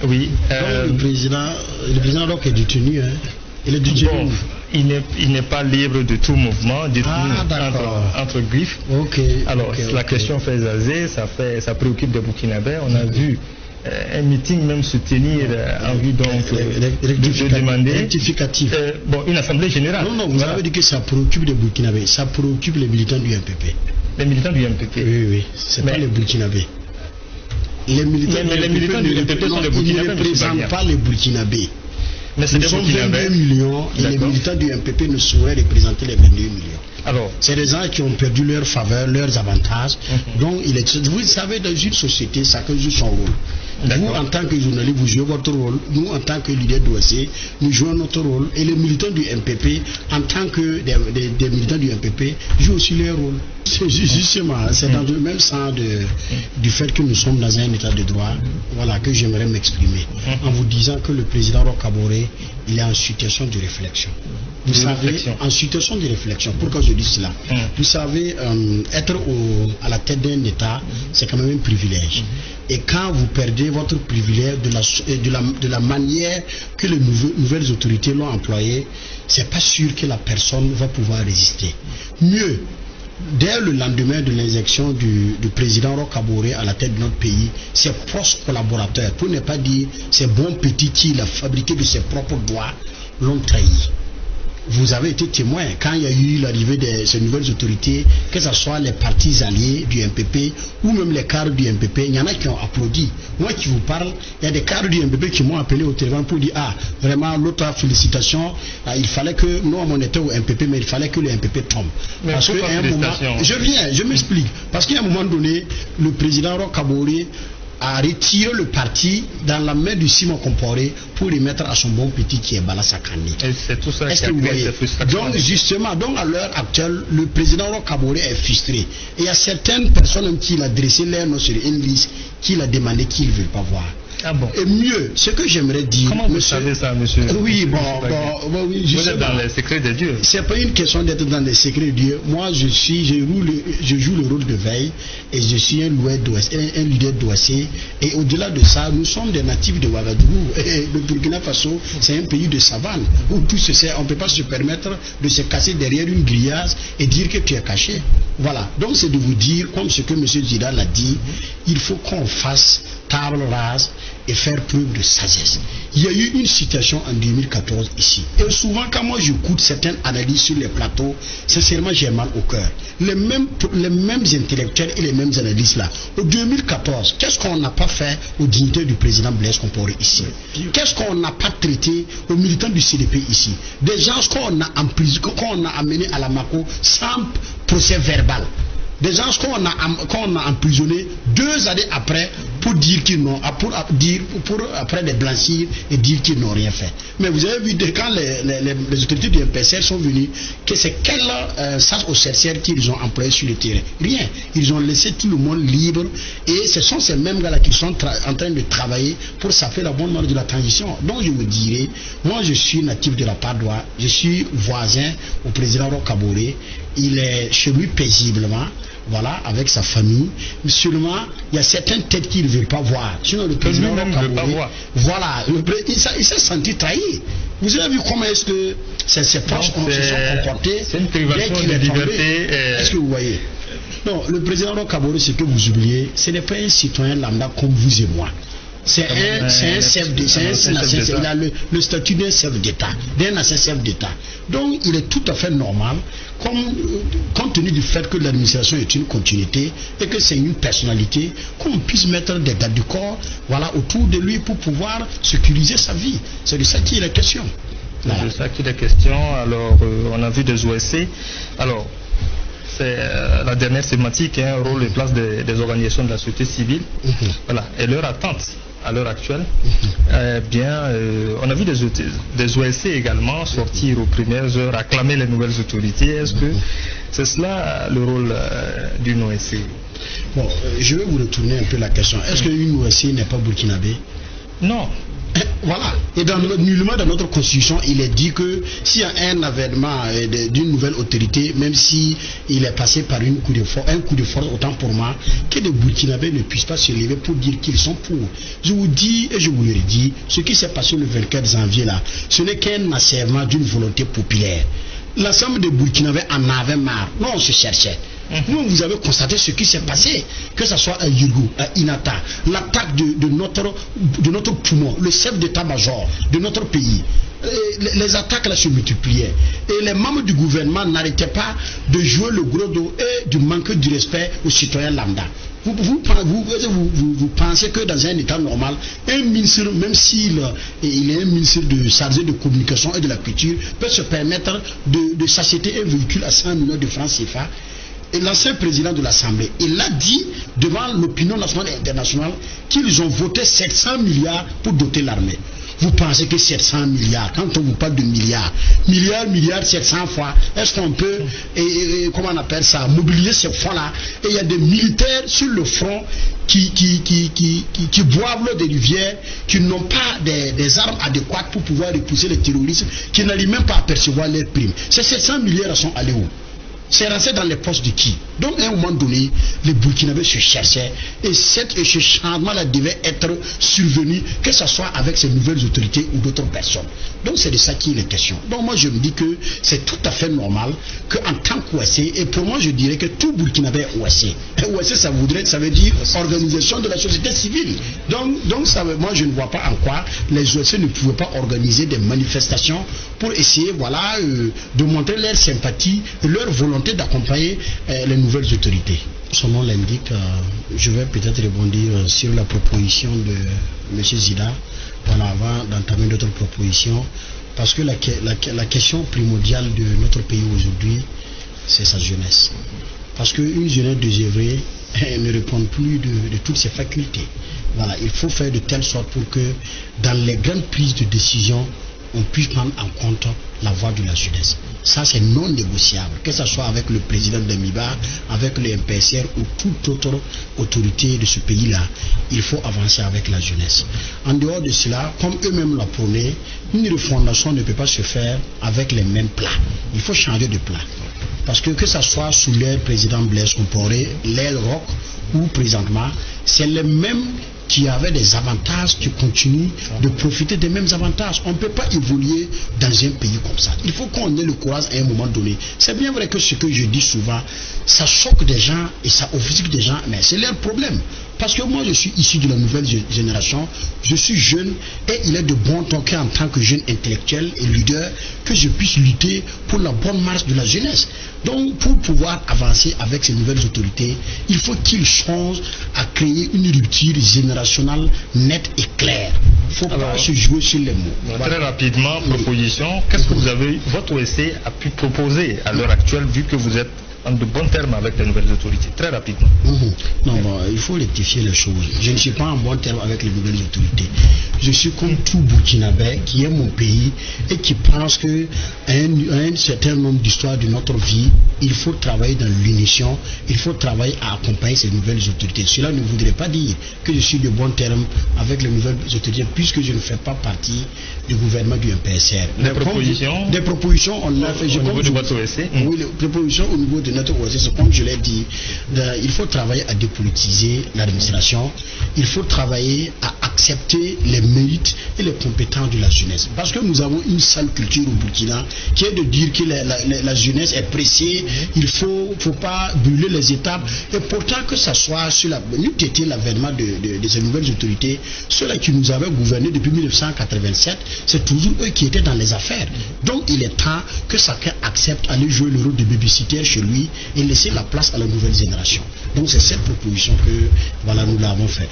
Oui. Le président Roch est détenu. Hein. Il est détenu. Bon, il n'est pas libre de tout mouvement, entre griffes. Alors, la question fait jaser, ça préoccupe les Burkinabés. On a vu un meeting même se tenir en vue donc de demander rectificatif. Une assemblée générale. Non, vous avez dit que ça préoccupe les Burkinabés, ça préoccupe les militants du MPP. Les militants du MPP. Oui, c'est pas les Burkinabés. Les militants du MPP sont les Burkinabés. Ils ne représentent pas les Burkinabés. Nous sommes 22 millions et les militants du MPP ne sauraient représenter les 22 millions. Alors, c'est des gens qui ont perdu leur faveur, leurs avantages. Donc, vous savez, dans une société, chacun joue son rôle. Vous, en tant que journaliste, vous jouez votre rôle. Nous, en tant que leader d'OSC, nous jouons notre rôle. Et les militants du MPP, en tant que des militants du MPP, jouent aussi leur rôle. Justement, c'est dans le même sens du fait que nous sommes dans un état de droit, voilà, que j'aimerais m'exprimer. En vous disant que le président Roch Kaboré, il est en situation de réflexion. Vous savez, en situation de réflexion, pourquoi je dis cela? Vous savez, être à la tête d'un État, c'est quand même un privilège. Et quand vous perdez votre privilège de la manière que les nouvelles autorités l'ont employé, c'est pas sûr que la personne va pouvoir résister. Mieux, dès le lendemain de l'élection du président Roch Kaboré à la tête de notre pays, ses proches collaborateurs, pour ne pas dire ses bons petits qu'il a fabriqués de ses propres doigts, l'ont trahi. Vous avez été témoin quand il y a eu l'arrivée de ces nouvelles autorités, que ce soit les partis alliés du MPP ou même les cadres du MPP, il y en a qui ont applaudi. Moi qui vous parle, il y a des cadres du MPP qui m'ont appelé au téléphone pour dire vraiment l'autre félicitations, il fallait que, nous on était au MPP, mais il fallait que le MPP tombe. Mais parce qu'à un moment, je m'explique, parce qu'à un moment donné, le président Roch Kaboré a retiré le parti dans la main du Simon Comporé pour les mettre à son bon petit qui est Bala Sakani. Et c'est tout ça qui a créé cette frustration. Donc justement, à l'heure actuelle, le président Roch Kaboré est frustré. Et il y a certaines personnes qui l'ont dressé leur nom sur une liste, qui l'ont demandé qu'ils ne veulent pas voir. Ah bon. Et mieux, ce que j'aimerais dire... Comment vous savez ça, monsieur? Oui, oui, vous êtes dans les secrets de Dieu. C'est pas une question d'être dans les secrets de Dieu. Moi, je joue le rôle de veille et je suis un leader d'OSC. Et au-delà de ça, nous sommes des natifs de Ouagadougou. Et le Burkina Faso, c'est un pays de savane où tout se sait. On ne peut pas se permettre de se casser derrière une grillage et dire que tu es caché. Voilà. Donc, c'est de vous dire, comme ce que M. Zida l'a dit, il faut qu'on fasse table rase et faire preuve de sagesse. Il y a eu une situation en 2014 ici. Et souvent, quand moi j'écoute certaines analyses sur les plateaux, sincèrement, j'ai mal au cœur. Les mêmes intellectuels et les mêmes analystes là. En 2014, qu'est-ce qu'on n'a pas fait aux dignitaires du président Blaise Compaoré ici? Qu'est-ce qu'on n'a pas traité aux militants du CDP ici? Des gens qu'on a amenés à la MACO sans procès verbal. Des gens qu'on a emprisonnés 2 années après pour dire qu'ils n'ont pour après les blanchir et dire qu'ils n'ont rien fait. Mais vous avez vu quand les autorités du MPCR sont venues, que c'est quel sas aux sorcières qu'ils ont employé sur le terrain? Rien. Ils ont laissé tout le monde libre et ce sont ces mêmes gars-là qui sont en train de travailler pour saper la bonne marche de la transition. Donc je vous dirais, moi je suis natif de la Padoua, je suis voisin au président Roch Kaboré, il est chez lui paisiblement. Voilà, avec sa famille. Mais seulement, il y a certaines têtes qu'il ne veut pas voir. Sinon, le président Roch Kaboré, voilà, il s'est senti trahi. Vous avez vu comment est-ce que ses proches se sont comportés? C'est une privation de liberté. Est-ce que vous voyez? Non, le président Roch Kaboré, ce que vous oubliez, ce n'est pas un citoyen lambda comme vous et moi. C'est un chef d'État. Il a le statut d'un chef d'État, d'un ancien chef d'État. Donc, il est tout à fait normal, compte tenu du fait que l'administration est une continuité et que c'est une personnalité, qu'on puisse mettre des gardes du corps, voilà, autour de lui pour pouvoir sécuriser sa vie. C'est de ça qu'il est question. Voilà. C'est de ça qu'il est question. Alors, on a vu des OSC. Alors, c'est la dernière thématique, rôle et place des organisations de la société civile. Voilà. Et leur attente à l'heure actuelle, on a vu des OSC également sortir aux premières heures, acclamer les nouvelles autorités. Est-ce que c'est cela le rôle d'une OSC? Bon, je vais vous retourner un peu la question. Est-ce qu'une OSC n'est pas burkinabé? Non. Voilà. Et nullement dans notre constitution, il est dit que s'il y a un avènement d'une nouvelle autorité, même si il est passé par un coup de force, autant pour moi, que les Burkinabés ne puissent pas se lever pour dire qu'ils sont pour. Je vous dis et je vous le redis, ce qui s'est passé le 24 janvier là, ce n'est qu'un asserment d'une volonté populaire. L'ensemble des Burkinabés en avait marre. Non, on se cherchait. Nous, vous avez constaté ce qui s'est passé, que ce soit à Yurgu, à Inata, l'attaque de notre poumon, le chef d'état-major de notre pays. Les attaques là se multipliaient. Et les membres du gouvernement n'arrêtaient pas de jouer le gros dos et du manque de respect aux citoyens lambda. Vous pensez que dans un état normal, un ministre, même s'il est un ministre chargé de communication et de la culture, peut se permettre de s'acheter un véhicule à 100 millions de francs CFA? Et l'ancien président de l'Assemblée, il a dit devant l'opinion nationale et internationale qu'ils ont voté 700 milliards pour doter l'armée. Vous pensez que 700 milliards, quand on vous parle de milliards, 700 fois, est-ce qu'on peut, comment on appelle ça, mobiliser ces fonds-là? Et il y a des militaires sur le front qui boivent l'eau des rivières, qui n'ont pas des armes adéquates pour pouvoir repousser les terroristes, qui n'arrivent même pas à percevoir leurs primes. Ces 700 milliards sont allés où? C'est resté dans les postes de qui? Donc à un moment donné, les Burkinabés se cherchaient et ce changement-là devait être survenu, que ce soit avec ces nouvelles autorités ou d'autres personnes. Donc c'est de ça qu'il est question. Donc moi je me dis que c'est tout à fait normal qu'en tant qu'OSC, et pour moi je dirais que tout Burkinabé est OSC. OSC ça veut dire organisation de la société civile. Donc ça, moi je ne vois pas en quoi les OSC ne pouvaient pas organiser des manifestations pour essayer de montrer leur sympathie et leur volonté d'accompagner les nouvelles autorités. Son nom l'indique, je vais peut-être rebondir sur la proposition de M. Zida, avant d'entamer d'autres propositions, parce que la question primordiale de notre pays aujourd'hui, c'est sa jeunesse. Parce qu'une jeunesse désœuvrée ne répond plus de toutes ses facultés. Voilà, il faut faire de telle sorte pour que dans les grandes prises de décision, on puisse prendre en compte la voix de la jeunesse. Ça, c'est non négociable, que ce soit avec le président de MIBA, avec le MPSR ou toute autre autorité de ce pays-là. Il faut avancer avec la jeunesse. En dehors de cela, comme eux-mêmes l'ont prôné, une refondation ne peut pas se faire avec les mêmes plats. Il faut changer de plat. Parce que ce soit sous l'ère président Blaise Compaoré, l'ère Roch ou présentement, c'est les mêmes qui avaient des avantages, qui continuent de profiter des mêmes avantages. On ne peut pas évoluer dans un pays comme ça. Il faut qu'on ait le courage à un moment donné. C'est bien vrai que ce que je dis souvent, ça choque des gens et ça offusque des gens, mais c'est leur problème. Parce que moi, je suis issu de la nouvelle génération, je suis jeune et il est de bon ton qu'en tant que jeune intellectuel et leader, que je puisse lutter pour la bonne marche de la jeunesse. Donc, pour pouvoir avancer avec ces nouvelles autorités, il faut qu'ils changent à créer une rupture générationnelle nette et claire. Il ne faut pas se jouer sur les mots. Très rapidement, proposition, qu'est-ce que votre OSC a pu proposer à l'heure actuelle, vu que vous êtes en de bons termes avec les nouvelles autorités? Très rapidement. Non, il faut rectifier les choses. Je ne suis pas en bon terme avec les nouvelles autorités. Je suis comme tout Burkinabé qui aime mon pays et qui pense qu'à un certain nombre d'histoires de notre vie, il faut travailler dans l'unition, il faut travailler à accompagner ces nouvelles autorités. Cela ne voudrait pas dire que je suis de bon terme avec les nouvelles autorités, puisque je ne fais pas partie du gouvernement du MPSR. Des propositions, on a fait. Au niveau de votre OSC? Oui, les propositions au niveau de notre OSC, c'est comme je l'ai dit, il faut travailler à dépolitiser l'administration, il faut travailler à accepter les mérites et les compétences de la jeunesse. Parce que nous avons une sale culture au Burkina qui est de dire que la jeunesse est pressée, il ne faut pas brûler les étapes. Et pourtant que ce soit sur l'avènement de ces nouvelles autorités, ceux-là qui nous avaient gouverné depuis 1987, c'est toujours eux qui étaient dans les affaires. Donc il est temps que chacun accepte aller jouer le rôle de babysitter chez lui et laisser la place à la nouvelle génération. Donc c'est cette proposition que nous l'avons faite.